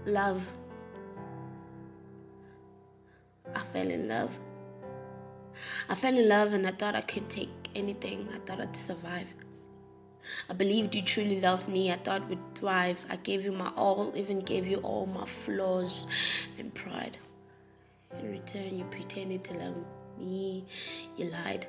Love. I fell in love. I fell in love and I thought I could take anything. I thought I'd survive. I believed you truly loved me. I thought we'd thrive. I gave you my all, even gave you all my flaws and pride. In return, you pretended to love me. You lied.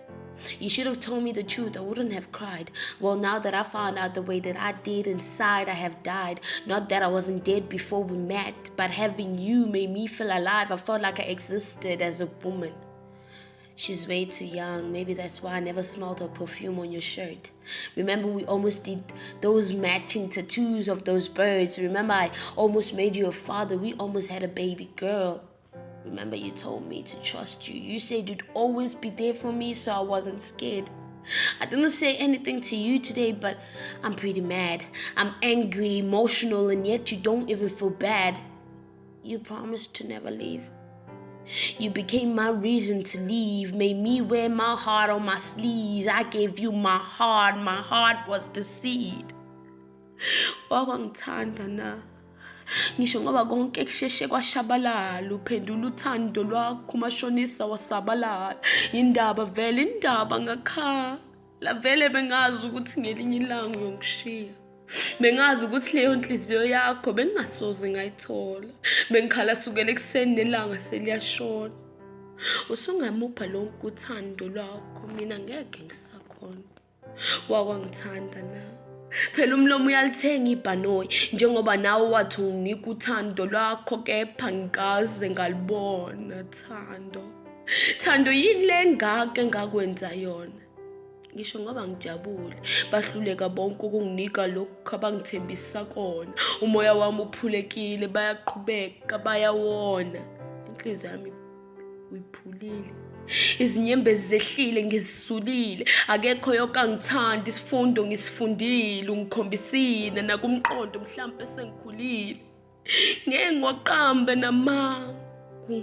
You should have told me the truth. I wouldn't have cried. Well, now that I found out the way that I did inside, I have died. Not that I wasn't dead before we met, but having you made me feel alive. I felt like I existed as a woman. She's way too young. Maybe that's why I never smelled her perfume on your shirt. Remember, we almost did those matching tattoos of those birds. Remember, I almost made you a father. We almost had a baby girl. Remember, you told me to trust you. You said you'd always be there for me, so I wasn't scared. I didn't say anything to you today, but I'm pretty mad. I'm angry, emotional, and yet you don't even feel bad. You promised to never leave. You became my reason to leave, made me wear my heart on my sleeves. I gave you my heart was the seed. Wawangithanda na. Ngisho ngoba konke kusheshe kwashabalala, uphendula uthando lwakho umashonisa wasabalala. Indaba vele indaba ngakhala, vele bengazi ukuthi ngelinye ilanga uyongishiya. Bengazi ukuthi leyo nhliziyo yakho bengingasoze ngayithola. Bengikhala sukela ekuseni nelanga seliyashona. Usungamupha lonke uthando lwakho, mina ngeke ngisakhona. Wawangithanda na. Phela umlomo uyalithenga ibhanoyi, njengoba nawe wathi unginika uthando lwakho, kepha ngikaze ngalibona thando. Thando yini le ngake ngakwenza yona? Ngisho ngoba ngijabule, bahluleka bonke ukunginika lokho abangithembisa kona. Umoya wami uphulekile, bayaqhubeka bayawona. Inhliziyo yami uyiphulile. Izinyembezi zehlile ngizisulile. Akekho yokangithanda, isifundo ngisifundile, ungikhombisile nakumqondo mhlambe sengikhulile. Ngeke ngoqambe namanga.